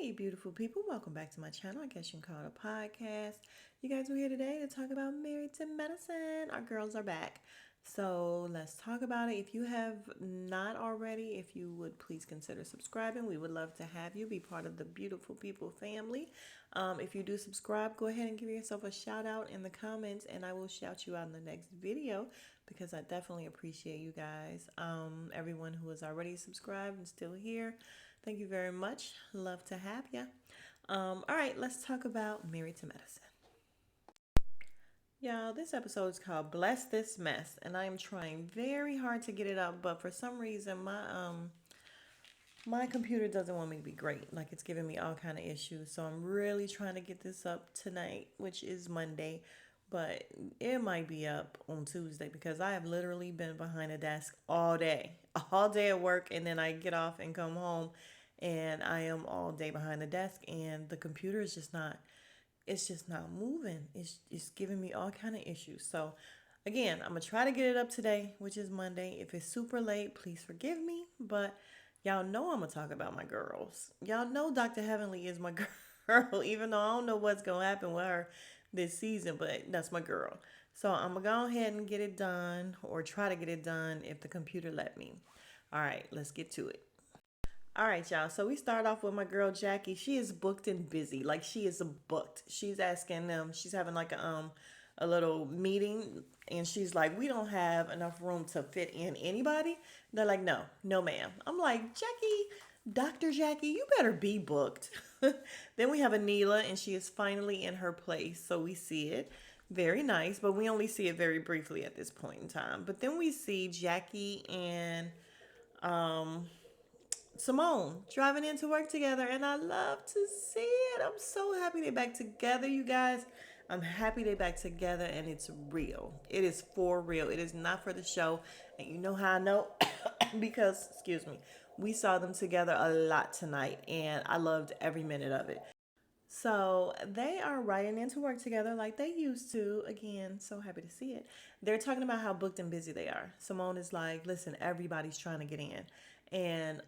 Hey, beautiful people, welcome back to my channel. I guess you can call it a podcast. You guys are here today to talk about Married to Medicine. Our girls are back. So let's talk about it. If you have not already, if you would please consider subscribing, we would love to have you be part of the beautiful people family. If you do subscribe, go ahead and give yourself a shout out in the comments, and I will shout you out in the next video because I definitely appreciate you guys. Everyone who has already subscribed and still here. Thank you very much. Love to have you. All right, let's talk about Married to Medicine. Y'all, this episode is called Bless This Mess, and I am trying very hard to get it up, but for some reason my computer doesn't want me to be great. Like it's giving me all kind of issues. So I'm really trying to get this up tonight, which is Monday, but it might be up on Tuesday because I have literally been behind a desk all day at work, and then I get off and come home and I am all day behind the desk and the computer is just not moving. It's giving me all kind of issues. So again, I'm gonna try to get it up today, which is Monday. If it's super late, please forgive me. But y'all know I'm gonna talk about my girls. Y'all know Dr. Heavenly is my girl, even though I don't know what's gonna happen with her this season, but that's my girl. So I'm gonna go ahead and get it done or try to get it done if the computer let me. All right, let's get to it. All right, y'all. So we start off with my girl Jackie. She is booked and busy. Like she is booked. She's asking them. She's having like a little meeting, and she's like, "We don't have enough room to fit in anybody." They're like, "No, no, ma'am." I'm like, Jackie, Doctor Jackie, you better be booked. Then we have Anila, and she is finally in her place. So we see it. Very nice, but we only see it very briefly at this point in time. But then we see Jackie and um Simone driving into work together, and I love to see it. I'm so happy they're back together, you guys. I'm happy they're back together, and it's real. It is for real. It is not for the show. And you know how I know? Because, excuse me, we saw them together a lot tonight, and I loved every minute of it. So they are riding into work together like they used to. Again, so happy to see it. They're talking about how booked and busy they are. Simone is like, listen, everybody's trying to get in. And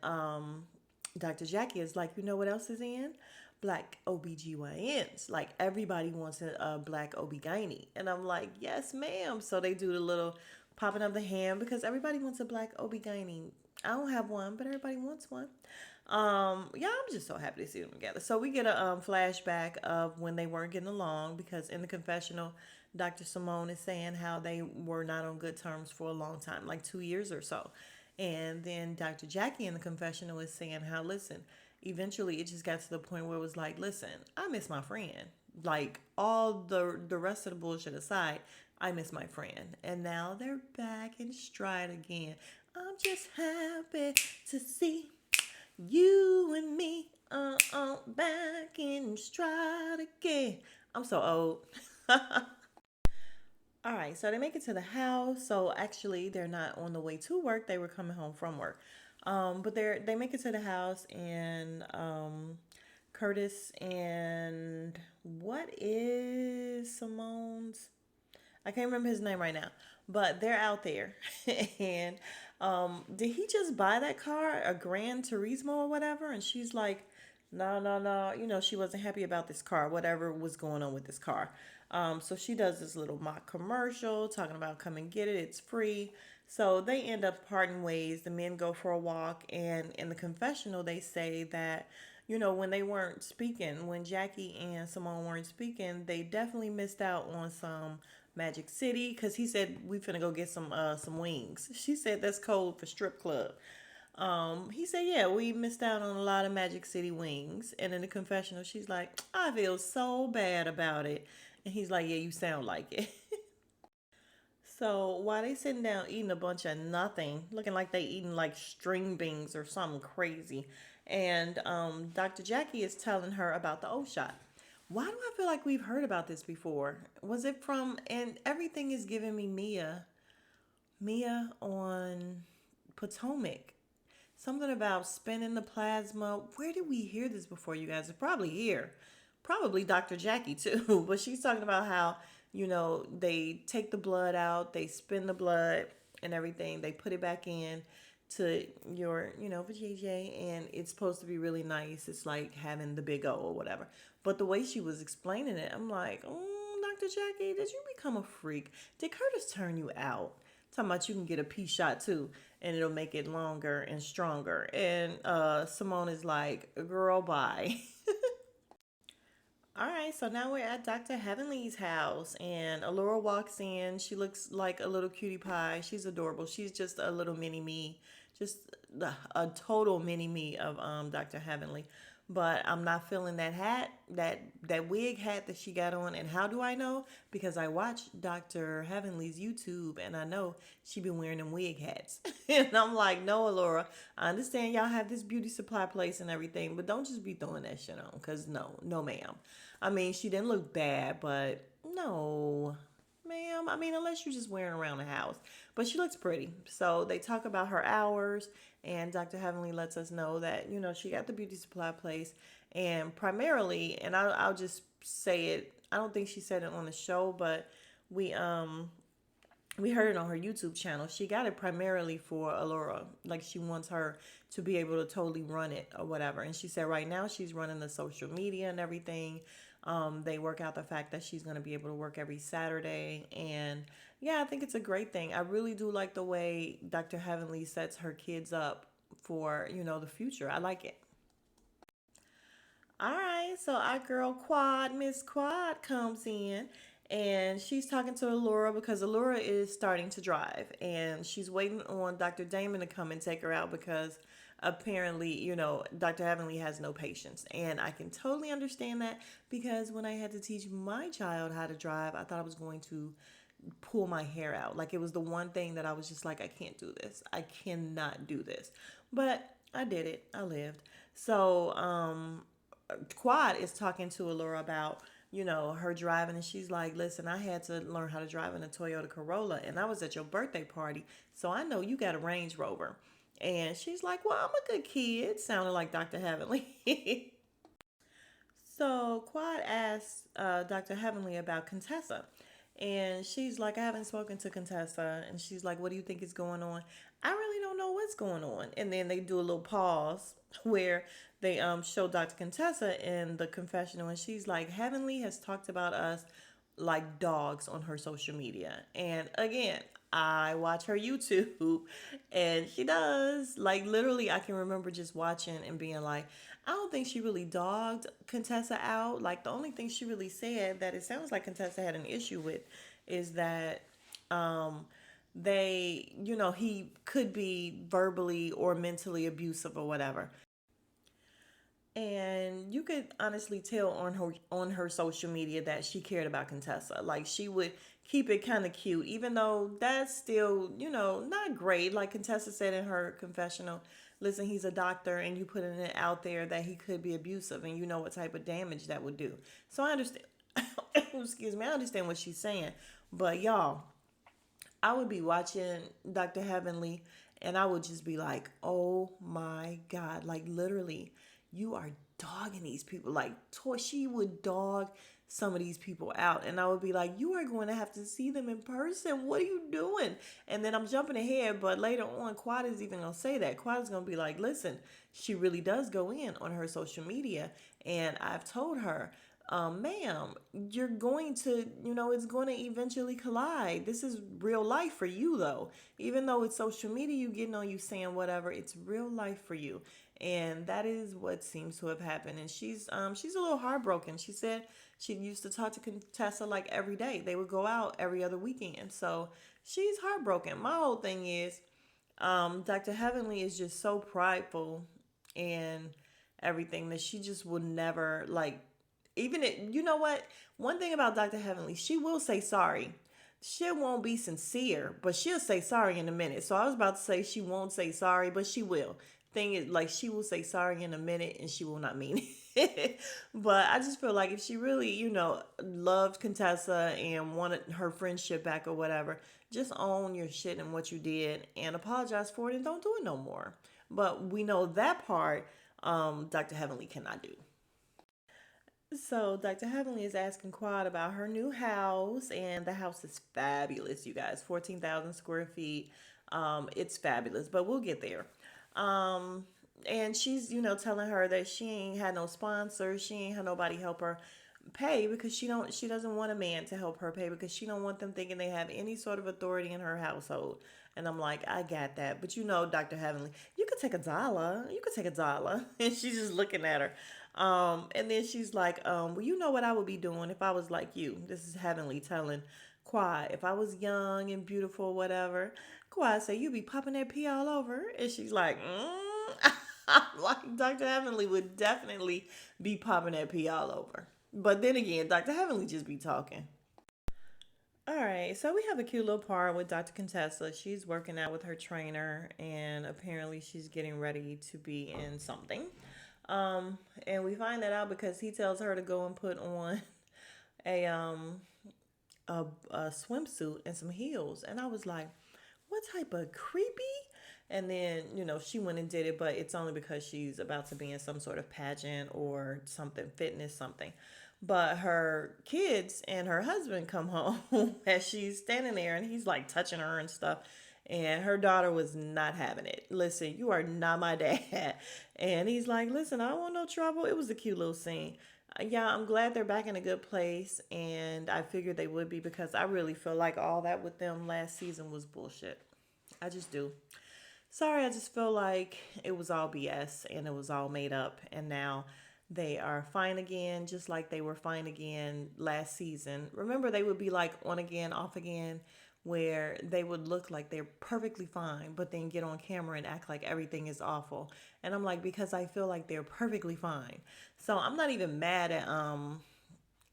Dr. Jackie is like, you know what else is in? Black OBGYNs. Like everybody wants a black OB-GYN. And I'm like, yes, ma'am. So they do the little popping of the hand because everybody wants a black OB-GYN. I don't have one, but everybody wants one. Yeah, I'm just so happy to see them together. So we get a flashback of when they weren't getting along because in the confessional, Dr. Simone is saying how they were not on good terms for a long time, like 2 years or so. And then Dr. Jackie in the confessional is saying how, listen, eventually it just got to the point where it was like, listen, I miss my friend. Like all the rest of the bullshit aside, I miss my friend. And now they're back in stride again. I'm just happy to see you and me back in stride again. I'm so old. All right, so they make it to the house. So actually, they're not on the way to work. They were coming home from work. But they make it to the house, and Curtis and what is Simone's? I can't remember his name right now, but they're out there. And did he just buy that car, a Gran Turismo or whatever? And she's like, no, no, no. You know, she wasn't happy about this car, whatever was going on with this car. So she does this little mock commercial talking about come and get it, it's free. So they end up parting ways. The men go for a walk, and in the confessional, they say that, you know, when they weren't speaking, when Jackie and Simone weren't speaking, they definitely missed out on some Magic City because he said we finna go get some wings. She said that's code for strip club. He said, yeah, we missed out on a lot of Magic City wings. And in the confessional, she's like, I feel so bad about it. And he's like, yeah, you sound like it. So while they sitting down eating a bunch of nothing, looking like they eating like string beans or something crazy, and Dr. Jackie is telling her about the O shot. Why do I feel like we've heard about this before? Was it from? And everything is giving me Mia on Potomac. Something about spinning the plasma. Where did we hear this before, you guys? It's probably here. Probably Dr. Jackie too. But she's talking about how, you know, they take the blood out, they spin the blood and everything, they put it back in, to your, vajayjay, and it's supposed to be really nice. It's like having the big O or whatever. But the way she was explaining it, I'm like, Dr. Jackie, did you become a freak? Did Curtis turn you out? Talking about you can get a pea shot too, and it'll make it longer and stronger. And Simone is like, girl, bye. All right, so now we're at Dr. Heavenly's house, and Allura walks in. She looks like a little cutie pie. She's adorable. She's just a little mini me, just a total mini me of Dr. Heavenly. But I'm not feeling that hat, that wig hat that she got on. And how do I know? Because I watched Dr. Heavenly's YouTube, and I know she been wearing them wig hats. And I'm like, no, Allura, I understand y'all have this beauty supply place and everything, but don't just be throwing that shit on. Cause no, no, ma'am. I mean, she didn't look bad, but no, ma'am. I mean, unless you're just wearing around the house. But she looks pretty. So they talk about her hours, and Dr. Heavenly lets us know that, she got the beauty supply place. And primarily, and I'll just say it, I don't think she said it on the show, but we we heard it on her YouTube channel. She got it primarily for Allura. Like she wants her to be able to totally run it or whatever. And she said right now she's running the social media and everything. They work out the fact that she's going to be able to work every Saturday. And yeah, I think it's a great thing. I really do like the way Dr. Heavenly sets her kids up for, the future. I like it. All right, so our girl Quad, Miss Quad, comes in and she's talking to Allura because Allura is starting to drive and she's waiting on Dr. Damon to come and take her out because apparently, Dr. Heavenly has no patience. And I can totally understand that because when I had to teach my child how to drive, I thought I was going to pull my hair out. Like it was the one thing that I was just like, I can't do this. I cannot do this. But I did it. I lived. So, Quad is talking to Allura about, her driving, and she's like, listen, I had to learn how to drive in a Toyota Corolla, and I was at your birthday party, so I know you got a Range Rover. And she's like, well, I'm a good kid, sounding like Dr. Heavenly. So Quad asked Dr. Heavenly about Contessa. And she's like, I haven't spoken to Contessa. And she's like, what do you think is going on? I really don't know what's going on. And then they do a little pause where they show Dr. Contessa in the confessional. And she's like, Heavenly has talked about us like dogs on her social media. And again, I watch her YouTube and she does. Like literally I can remember just watching and being like, I don't think she really dogged Contessa out. Like the only thing she really said that it sounds like Contessa had an issue with is that um he could be verbally or mentally abusive or whatever. And you could honestly tell on her social media that she cared about Contessa. Like she would keep it kind of cute, even though that's still, not great. Like Contessa said in her confessional, listen, he's a doctor and you putting it out there that he could be abusive and you know what type of damage that would do. So I understand excuse me, I understand what she's saying. But y'all, I would be watching Dr. Heavenly and I would just be like, oh my God, like literally, you are dogging these people. Like, she would dog some of these people out. And I would be like, you are going to have to see them in person. What are you doing? And then I'm jumping ahead, but later on, Quad is even going to say that. Quad is going to be like, listen, she really does go in on her social media. And I've told her, ma'am, you're going to, it's going to eventually collide. This is real life for you, though. Even though it's social media, you getting on you saying whatever, it's real life for you. And that is what seems to have happened. And she's a little heartbroken. She said she used to talk to Contessa like every day. They would go out every other weekend. So she's heartbroken. My whole thing is, Dr. Heavenly is just so prideful and everything that she just will never like even it, you know what? One thing about Dr. Heavenly, she will say sorry. She won't be sincere, but she'll say sorry in a minute. So I was about to say she won't say sorry, but she will. Thing is, like, she will say sorry in a minute and she will not mean it. But I just feel like if she really, loved Contessa and wanted her friendship back or whatever, just own your shit and what you did and apologize for it and don't do it no more. But we know that part Dr. Heavenly cannot do. So Dr. Heavenly is asking Quad about her new house, and the house is fabulous, you guys. 14,000 square feet. It's fabulous, but we'll get there. Um, and she's, telling her that she ain't had no sponsors, she ain't had nobody help her pay because she doesn't want a man to help her pay because she don't want them thinking they have any sort of authority in her household. And I'm like, I got that. But Dr. Heavenly, you could take a dollar. You could take a dollar. And she's just looking at her. And then she's like, well, you know what I would be doing if I was like you. This is Heavenly telling Quad, if I was young and beautiful, whatever. Quad say, you be popping that pee all over. And she's like, like Dr. Heavenly would definitely be popping that pee all over. But then again, Dr. Heavenly just be talking. All right, so we have a cute little part with Dr. Contessa. She's working out with her trainer, and apparently she's getting ready to be in something. And we find that out because he tells her to go and put on a a swimsuit and some heels, and I was like, what type of creepy? And then, she went and did it, but it's only because she's about to be in some sort of pageant or something, fitness, something. But her kids and her husband come home as she's standing there and he's like touching her and stuff. And her daughter was not having it. Listen, you are not my dad. And he's like, listen, I don't want no trouble. It was a cute little scene. Yeah, I'm glad they're back in a good place. And I figured they would be because I really feel like all that with them last season was bullshit. I just do. Sorry, I just feel like it was all BS and it was all made up. And now they are fine again, just like they were fine again last season. Remember, they would be like on again, off again, where they would look like they're perfectly fine, but then get on camera and act like everything is awful. And I'm like, because I feel like they're perfectly fine. So I'm not even mad at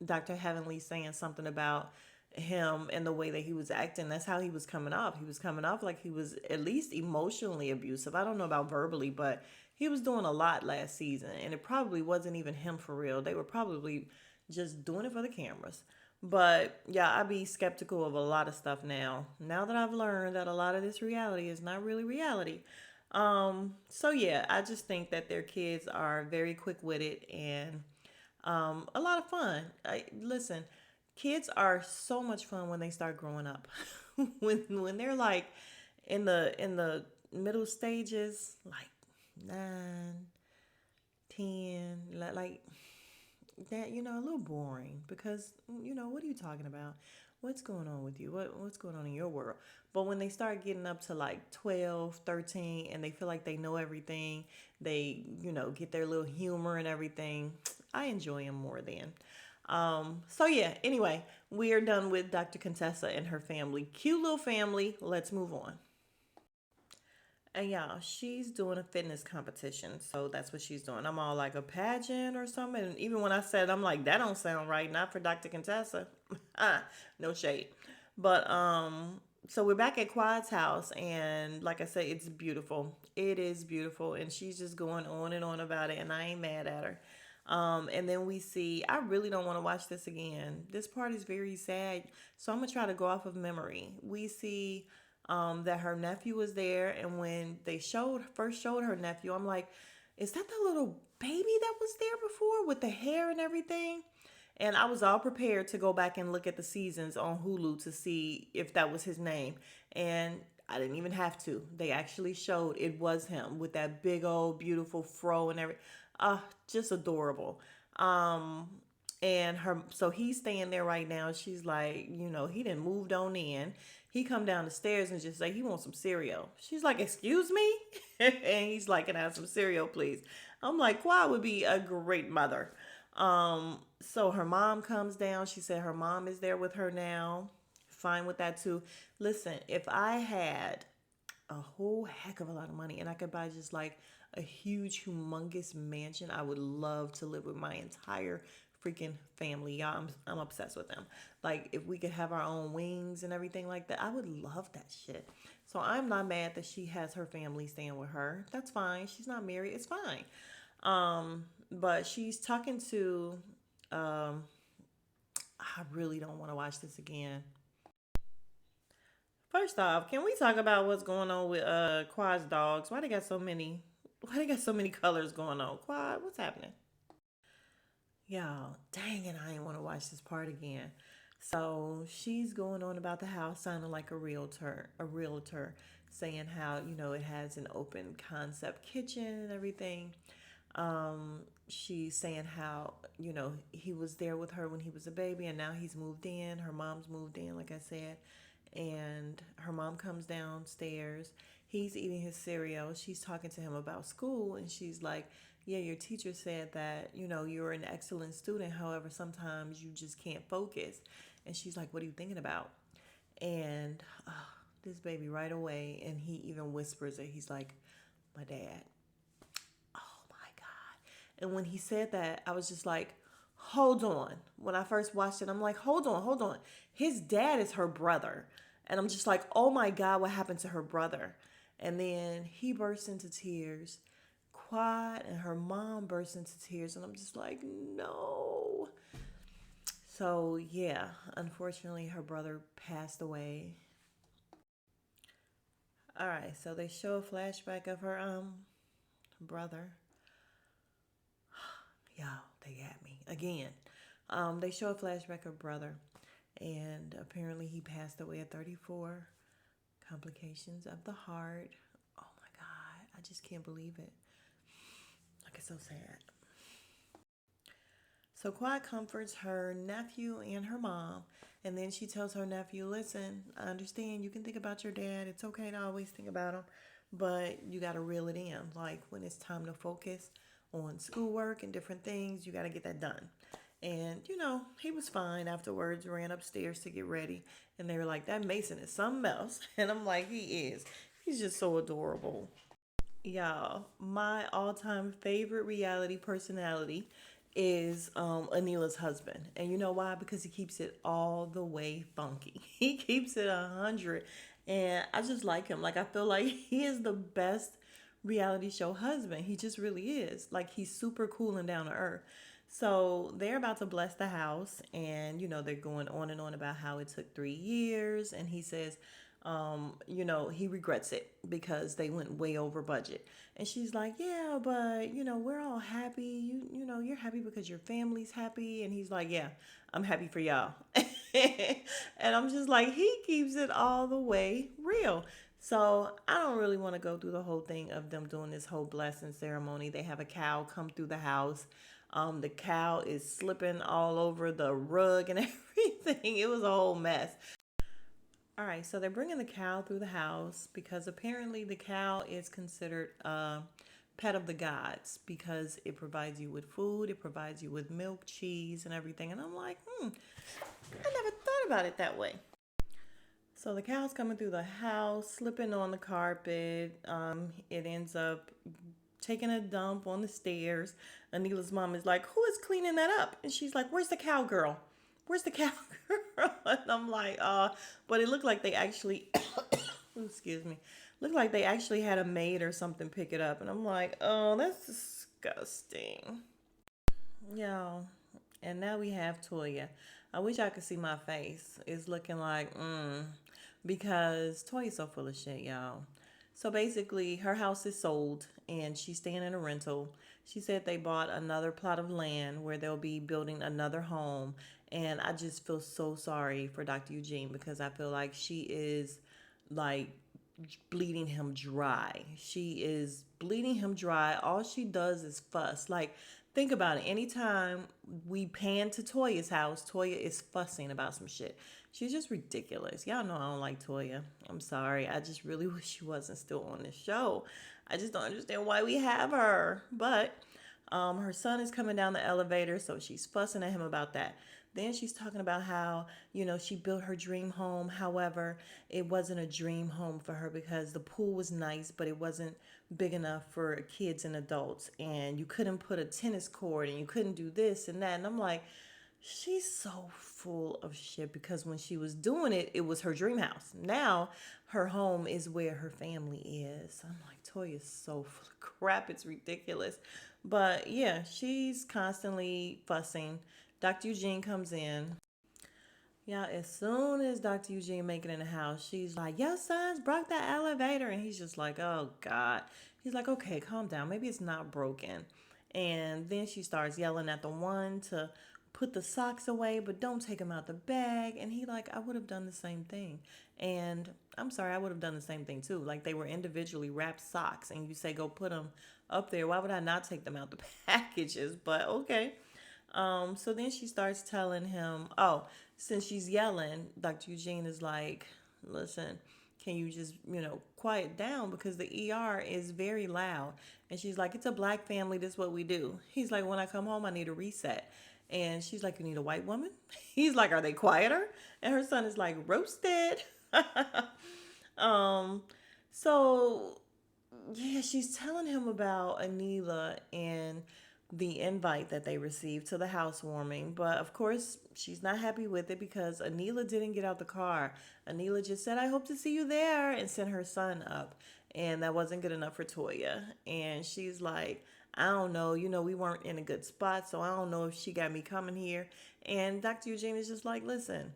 Dr. Heavenly saying something about him and the way that he was acting. That's how he was coming off. He was coming off like he was at least emotionally abusive. I don't know about verbally, but he was doing a lot last season. And it probably wasn't even him for real. They were probably just doing it for the cameras. But yeah, I be skeptical of a lot of stuff now. Now that I've learned that a lot of this reality is not really reality. So yeah, I just think that their kids are very quick witted and a lot of fun. Listen, kids are so much fun when they start growing up. When they're like in the middle stages, like 9, 10, like that, a little boring because what are you talking about? What's going on with you? What's going on in your world? But when they start getting up to like 12, 13, and they feel like they know everything, they, get their little humor and everything, I enjoy them more then. So yeah, anyway, we are done with Dr. Contessa and her family. Cute little family. Let's move on. And y'all, she's doing a fitness competition. So that's what she's doing. I'm all like a pageant or something. And even when I said, I'm like, that don't sound right. Not for Dr. Contessa. No shade. But so we're back at Quad's house, and like I said, it's beautiful. It is beautiful, and she's just going on and on about it, and I ain't mad at her. And then we see, I really don't want to watch this again. This part is very sad, so I'm gonna try to go off of memory. We see that her nephew was there, and when they first showed her nephew, I'm like, is that the little baby that was there before with the hair and everything? And I was all prepared to go back and look at the seasons on Hulu to see if that was his name. And I didn't even have to. They actually showed it was him with that big old beautiful fro and everything. Just adorable. Um, and so he's staying there right now. She's like, he didn't moved on in. He come down the stairs and just say he wants some cereal. She's like, excuse me? And he's like, can I have some cereal, please? I'm like, Qua would be a great mother. So her mom comes down. She said her mom is there with her now. Fine with that too. Listen, if I had a whole heck of a lot of money and I could buy just like a huge, humongous mansion, I would love to live with my entire freaking family. Y'all, I'm obsessed with them. Like, if we could have our own wings and everything like that, I would love that shit. So I'm not mad that she has her family staying with her. That's fine. She's not married. It's fine. But she's talking to, um, I really don't want to watch this again. First off, can we talk about what's going on with Quad's dogs? Why they got so many? Why they got so many colors going on? Quad, what's happening? Y'all, dang it, I ain't want to watch this part again. So she's going on about the house, sounding like a realtor, saying how, it has an open concept kitchen and everything. She's saying how, he was there with her when he was a baby and now he's moved in. Her mom's moved in, like I said, and her mom comes downstairs. He's eating his cereal. She's talking to him about school, and she's like, yeah, your teacher said that, you're an excellent student. However, sometimes you just can't focus. And she's like, what are you thinking about? And this baby right away, and he even whispers it. He's like, my dad. Oh my God. And when he said that, I was just like, hold on. When I first watched it, I'm like, hold on, hold on. His dad is her brother. And I'm just like, oh my God, what happened to her brother? And then he bursts into tears, Quad and her mom burst into tears. And I'm just like, no. So, yeah, unfortunately, her brother passed away. All right, so they show a flashback of her brother. Y'all, they got me again. They show a flashback of brother, and apparently he passed away at 34. Complications of the heart. Oh my God, I just can't believe it. Like, it's so sad. So Quad comforts her nephew and her mom, and then she tells her nephew, "Listen, I understand you can think about your dad. It's okay to always think about him, but you got to reel it in. Like when it's time to focus on schoolwork and different things, you got to get that done." And he was fine afterwards, ran upstairs to get ready, and they were like, "That Mason is something else." And I'm like, "He is. He's just so adorable." Y'all, my all-time favorite reality personality is Anila's husband. And you know why? Because he keeps it all the way funky. He keeps it 100. And I just like him. Like, I feel like he is the best reality show husband. He just really is. Like, he's super cool and down to earth. So they're about to bless the house, and they're going on and on about how it took 3 years. And he says, he regrets it because they went way over budget. And she's like, yeah, but we're all happy. You're happy because your family's happy. And he's like, yeah, I'm happy for y'all. And I'm just like, he keeps it all the way real. So I don't really want to go through the whole thing of them doing this whole blessing ceremony. They have a cow come through the house. The cow is slipping all over the rug and everything. It was a whole mess. All right, so they're bringing the cow through the house because apparently the cow is considered a pet of the gods because it provides you with food, it provides you with milk, cheese, and everything. And I'm like, I never thought about it that way. So the cow's coming through the house, slipping on the carpet. It ends up taking a dump on the stairs. Anila's mom is like, "Who is cleaning that up?" And she's like, "Where's the cowgirl? Where's the cowgirl?" And I'm like, but it looked like they actually, excuse me, looked like they actually had a maid or something pick it up. And I'm like, oh, that's disgusting. Y'all. And now we have Toya. I wish I could see my face. It's looking like, because Toya's so full of shit, y'all. So basically, her house is sold and she's staying in a rental. She said they bought another plot of land where they'll be building another home. And I just feel so sorry for Dr. Eugene because I feel like she is like bleeding him dry. She is bleeding him dry. All she does is fuss. Like, think about it. Anytime we pan to Toya's house, Toya is fussing about some shit. She's just ridiculous. Y'all know I don't like Toya. I'm sorry. I just really wish she wasn't still on the show. I just don't understand why we have her. But her son is coming down the elevator, so she's fussing at him about that. Then she's talking about how, she built her dream home. However, it wasn't a dream home for her because the pool was nice, but it wasn't big enough for kids and adults. And you couldn't put a tennis court and you couldn't do this and that. And I'm like, she's so full of shit because when she was doing it, it was her dream house. Now her home is where her family is. I'm like, Toya is so full of crap. It's ridiculous. But yeah, she's constantly fussing. Dr. Eugene comes in. Yeah, as soon as Dr. Eugene make it in the house, she's like, "Your son's broke the elevator." And he's just like, "Oh, God." He's like, "Okay, calm down. Maybe it's not broken." And then she starts yelling at the one to put the socks away, but don't take them out the bag. And he like, I would have done the same thing. And I'm sorry, I would have done the same thing too. Like they were individually wrapped socks, and you say go put them up there. Why would I not take them out the packages? But okay. So then she starts telling him, oh, since she's yelling, Dr. Eugene is like, listen, can you just, quiet down because the ER is very loud. And she's like, it's a black family. This is what we do. He's like, when I come home, I need a reset. And she's like, you need a white woman? He's like, are they quieter? And her son is like, roasted. um, so yeah, she's telling him about Anila and the invite that they received to the housewarming. But of course, she's not happy with it because Anila didn't get out the car. Anila just said, I hope to see you there, and sent her son up. And that wasn't good enough for Toya. And she's like, I don't know, we weren't in a good spot, so I don't know if she got me coming here. And Dr. Eugene is just like, listen,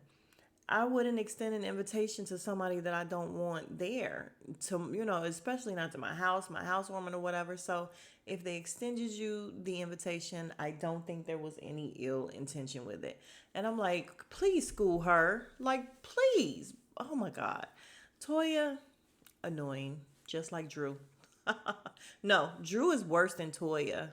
I wouldn't extend an invitation to somebody that I don't want there, to, especially not to my house, my housewarming or whatever. So if they extended you the invitation, I don't think there was any ill intention with it. And I'm like, please school her. Like, please. Oh my God. Toya, annoying, just like Drew. No, Drew is worse than Toya.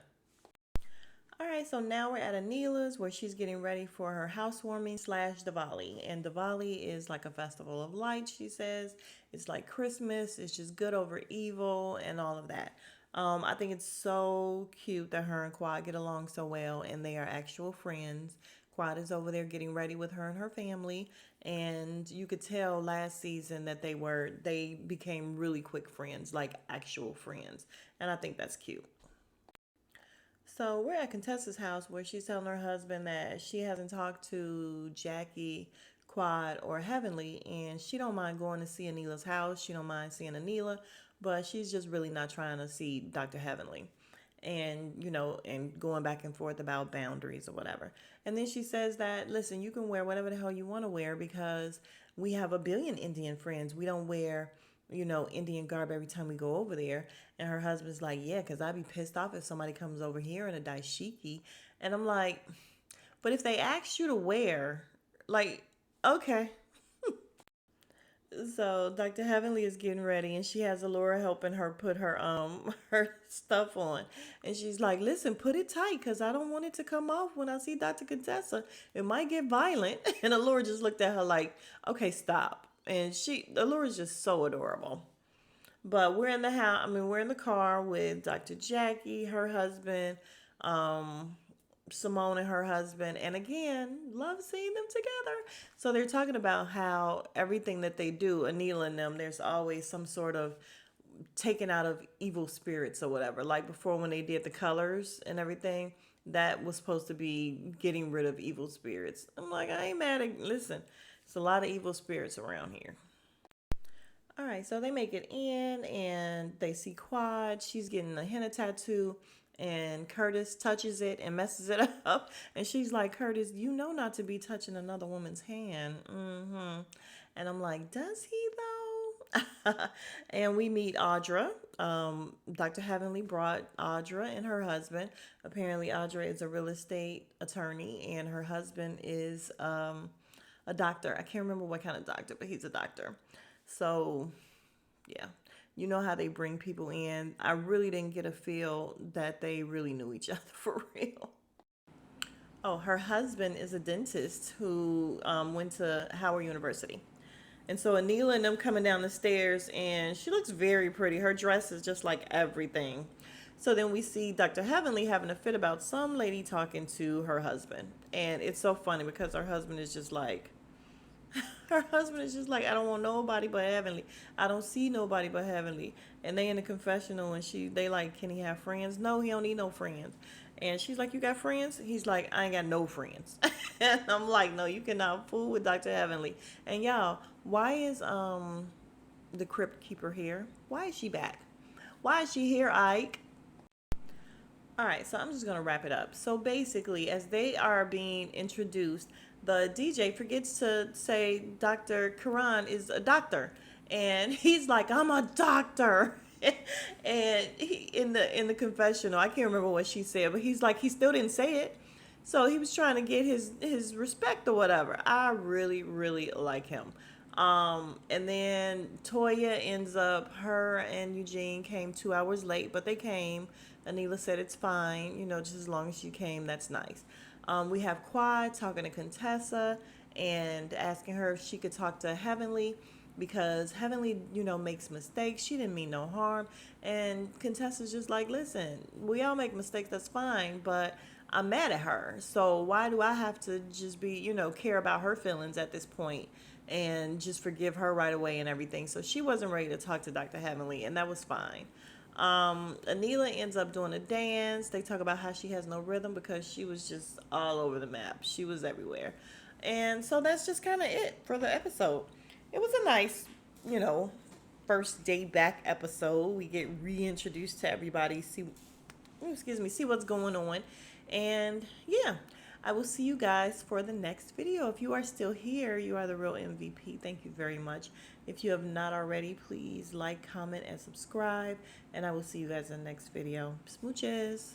All right, so now we're at Anila's where she's getting ready for her housewarming / Diwali. And Diwali is like a festival of light, she says. It's like Christmas. It's just good over evil and all of that. I think it's so cute that her and Quad get along so well and they are actual friends. Quad is over there getting ready with her and her family. And you could tell last season that they became really quick friends, like actual friends. And I think that's cute. So we're at Contessa's house where she's telling her husband that she hasn't talked to Jackie, Quad, or Heavenly, and she don't mind going to see Anila's house. She don't mind seeing Anila, but she's just really not trying to see Dr. Heavenly. And, and going back and forth about boundaries or whatever. And then she says that, listen, you can wear whatever the hell you want to wear because we have a billion Indian friends. We don't wear Indian garb every time we go over there. And her husband's like, yeah, because I'd be pissed off if somebody comes over here in a dashiki. And I'm like, but if they asked you to wear, like, okay. So Dr. Heavenly is getting ready and she has Alora helping her put her her stuff on. And she's like, listen, put it tight because I don't want it to come off when I see Dr. Contessa. It might get violent. And Alora just looked at her like, okay, stop. And Alora's just so adorable. But we're in the house. We're in the car with Dr. Jackie, her husband, Simone and her husband. And again, love seeing them together. So they're talking about how everything that they do, Anila and them, there's always some sort of taken out of evil spirits or whatever. Like before when they did the colors and everything, that was supposed to be getting rid of evil spirits. I'm like, I ain't mad at, listen, it's a lot of evil spirits around here. All right, so they make it in and they see Quad. She's getting a henna tattoo and Curtis touches it and messes it up. And she's like, Curtis, you know not to be touching another woman's hand. And I'm like, does he though? And we meet Audra. Dr. Heavenly brought Audra and her husband. Apparently, Audra is a real estate attorney and her husband is a doctor. I can't remember what kind of doctor, but he's a doctor. So, yeah, you know how they bring people in. I really didn't get a feel that they really knew each other for real. Oh, her husband is a dentist who went to Howard University. And so Anila and them coming down the stairs, and she looks very pretty. Her dress is just like everything. So then we see Dr. Heavenly having a fit about some lady talking to her husband. And it's so funny because her husband is just like, I don't want nobody but Heavenly. I don't see nobody but Heavenly. And they in the confessional and they like, can he have friends? No, he don't need no friends. And she's like, you got friends? He's like, I ain't got no friends. And I'm like, no, you cannot fool with Dr. Heavenly. And y'all, why is the crypt keeper here? Why is she back? Why is she here, Ike? All right, so I'm just going to wrap it up. So basically, as they are being introduced, the DJ forgets to say Dr. Karan is a doctor. And he's like, I'm a doctor. And he, in the confessional, I can't remember what she said, but he's like, he still didn't say it. So he was trying to get his respect or whatever. I really really like him. And then Toya ends up, her and Eugene came 2 hours late, but they came. Anila said it's fine, just as long as you came, that's nice. We have Quad talking to Contessa and asking her if she could talk to Heavenly because Heavenly, makes mistakes. She didn't mean no harm. And Contessa's just like, listen, we all make mistakes, that's fine, but I'm mad at her. So why do I have to just be, care about her feelings at this point and just forgive her right away and everything? So she wasn't ready to talk to Dr. Heavenly, and that was fine. Anila ends up doing a dance. They talk about how she has no rhythm because she was just all over the map. She was everywhere. And so that's just kind of it for the episode. It was a nice, you know, first day back episode. We get reintroduced to everybody, see what's going on. And yeah, I will see you guys for the next video. If you are still here, you are the real MVP. Thank you very much. If you have not already, please like, comment, and subscribe. And I will see you guys in the next video. Smooches.